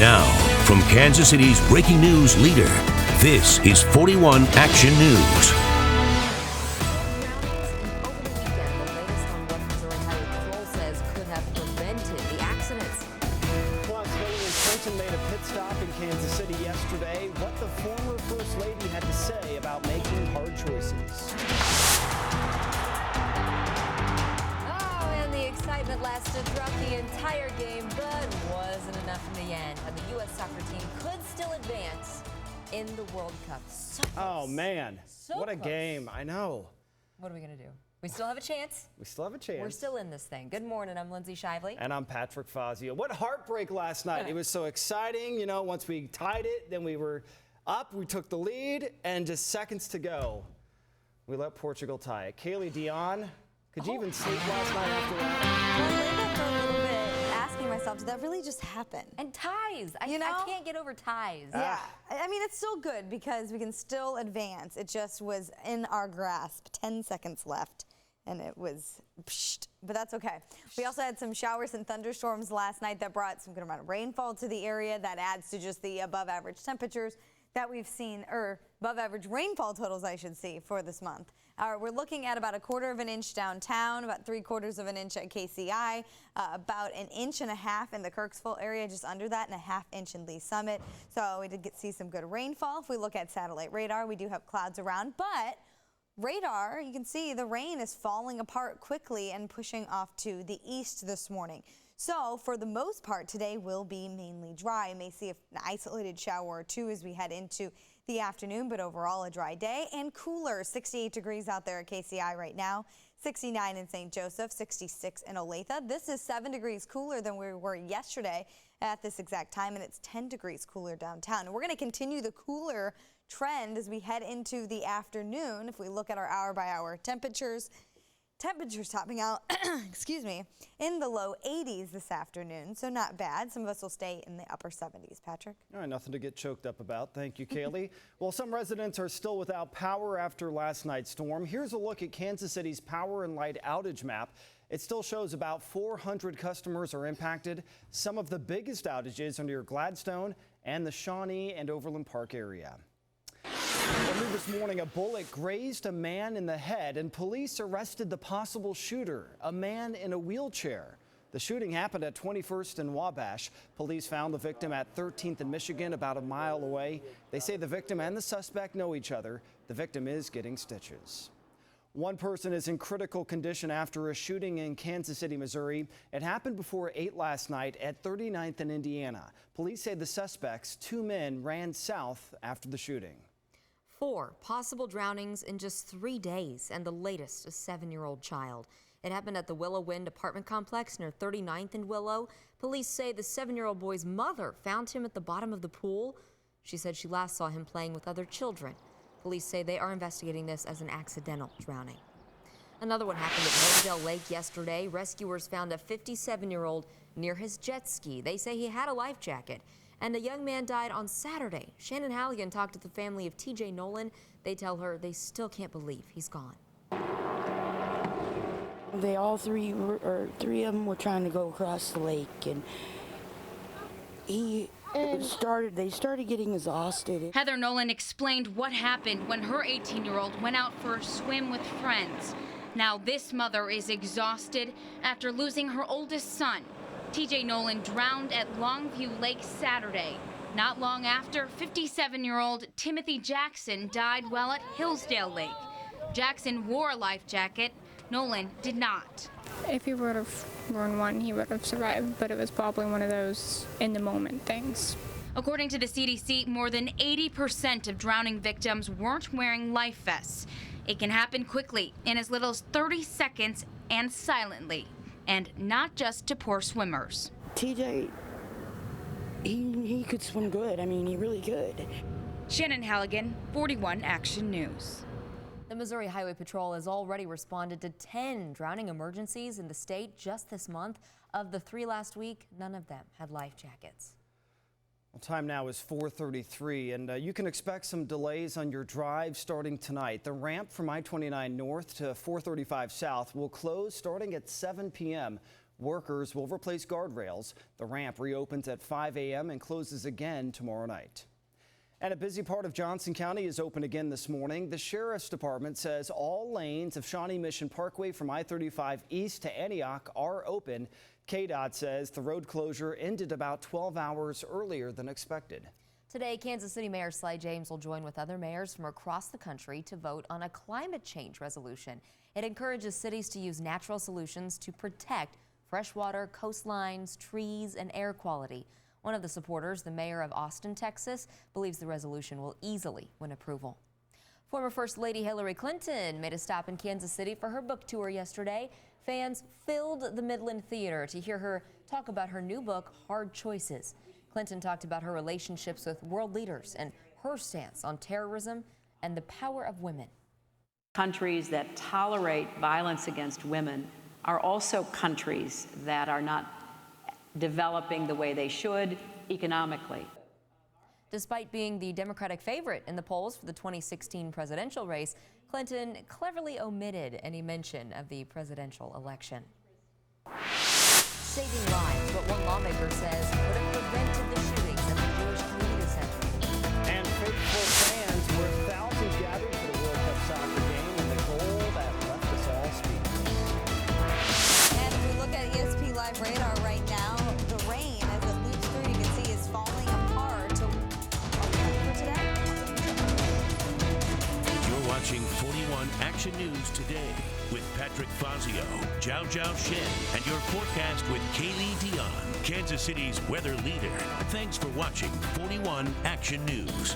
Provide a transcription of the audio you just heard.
Now, from Kansas City's breaking news leader, this is 41 Action News. Made a pit stop in Kansas City yesterday. What the former First Lady had to say about making hard choices. Oh, and the excitement lasted throughout the entire game, but wasn't enough in the end. And the U.S. soccer team could still advance in the World Cup. So close. Oh, man. So what a close. game. I know. What are we going to do? We still have a chance. We still have a chance. We're still in this thing. Good morning. I'm Lindsay Shively. And I'm Patrick Fazio. What heartbreak last night. It was so exciting. You know, once we tied it, then we were up. We took the lead, and just seconds to go, we let Portugal tie it. Kaylee Dion, could you even sleep last night after that? Well, I laid there for a little bit, asking myself, did that really just happen? And ties. I can't get over ties. Yeah. I mean, it's still good because we can still advance. It just was in our grasp. 10 seconds left. And it was, but that's okay. We also had some showers and thunderstorms last night that brought some good amount of rainfall to the area. That adds to just the above average temperatures that we've seen, or above average rainfall totals, I should say, for this month. We're looking at about 1/4 of an inch downtown, about 3/4 of an inch at KCI, about 1.5 inches in the Kirksville area, just under that, and 1/2 inch in Lee Summit. So we did see some good rainfall. If we look at satellite radar, we do have clouds around, but radar, you can see the rain is falling apart quickly and pushing off to the east this morning. So for the most part, today will be mainly dry. You may see an isolated shower or two as we head into the afternoon, but overall a dry day and cooler. 68 degrees out there at KCI right now, 69 in St. Joseph, 66 in Olathe. This is 7 degrees cooler than we were yesterday at this exact time, and it's 10 degrees cooler downtown. And we're going to continue the cooler trend as we head into the afternoon. If we look at our hour-by-hour temperatures topping out, excuse me, in the low 80s this afternoon, so not bad. Some of us will stay in the upper 70s. Patrick? All right, nothing to get choked up about. Thank you, Kaylee. Well, some residents are still without power after last night's storm. Here's a look at Kansas City's power and light outage map. It still shows about 400 customers are impacted. Some of the biggest outages are near Gladstone and the Shawnee and Overland Park area. Early this morning, a bullet grazed a man in the head, and police arrested the possible shooter, a man in a wheelchair. The shooting happened at 21st and Wabash. Police found the victim at 13th and Michigan, about a mile away. They say the victim and the suspect know each other. The victim is getting stitches. One person is in critical condition after a shooting in Kansas City, Missouri. It happened before 8 last night at 39th and Indiana. Police say the suspects, 2 men, ran south after the shooting. 4 possible drownings in just 3 days, and the latest, a 7-year-old child. It happened at the Willow Wind apartment complex near 39th and Willow. Police say the 7-year-old boy's mother found him at the bottom of the pool. She said she last saw him playing with other children. Police say they are investigating this as an accidental drowning. Another one happened at Hillsdale Lake yesterday. Rescuers found a 57-year-old near his jet ski. They say he had a life jacket. And a young man died on Saturday. Shannon Halligan talked to the family of TJ Nolan. They tell her they still can't believe he's gone. They all three of them were trying to go across the lake, and they started getting exhausted. Heather Nolan explained what happened when her 18-year-old went out for a swim with friends. Now this mother is exhausted after losing her oldest son. TJ Nolan drowned at Longview Lake Saturday. Not long after, 57-year-old Timothy Jackson died while at Hillsdale Lake. Jackson wore a life jacket. Nolan did not. If he would have worn one, he would have survived, but it was probably one of those in-the-moment things. According to the CDC, more than 80% of drowning victims weren't wearing life vests. It can happen quickly, in as little as 30 seconds and silently. And not just to poor swimmers. TJ, he could swim good. I mean, he really could. Shannon Halligan, 41 Action News. The Missouri Highway Patrol has already responded to 10 drowning emergencies in the state just this month. Of the 3 last week, none of them had life jackets. Well, time now is 4:33, and you can expect some delays on your drive starting tonight. The ramp from I-29 north to 435 south will close starting at 7 p.m. Workers will replace guardrails. The ramp reopens at 5 a.m. and closes again tomorrow night. And a busy part of Johnson County is open again this morning. The Sheriff's Department says all lanes of Shawnee Mission Parkway from I-35 east to Antioch are open. KDOT says the road closure ended about 12 hours earlier than expected. Today, Kansas City Mayor Sly James will join with other mayors from across the country to vote on a climate change resolution. It encourages cities to use natural solutions to protect freshwater, coastlines, trees, and air quality. One of the supporters, the mayor of Austin, Texas, believes the resolution will easily win approval. Former First Lady Hillary Clinton made a stop in Kansas City for her book tour yesterday. Fans filled the Midland Theater to hear her talk about her new book, Hard Choices. Clinton talked about her relationships with world leaders and her stance on terrorism and the power of women. Countries that tolerate violence against women are also countries that are not developing the way they should economically. Despite being the Democratic favorite in the polls for the 2016 presidential race, Clinton cleverly omitted any mention of the presidential election. Saving lives, what one lawmaker says could have prevented the shootings at the Jewish Community Center. And faithful fans were thousands gathered for the World Cup soccer game and the goal that left us all speechless. And if we look at ESP Live radar right now, the rain, as it loops through, you can see is falling apart. So, for today. You're watching 41 Action News Today with Patrick Fazio, Zhao Zhao Shen, and your forecast with Kaylee Dion, Kansas City's weather leader. Thanks for watching 41 Action News.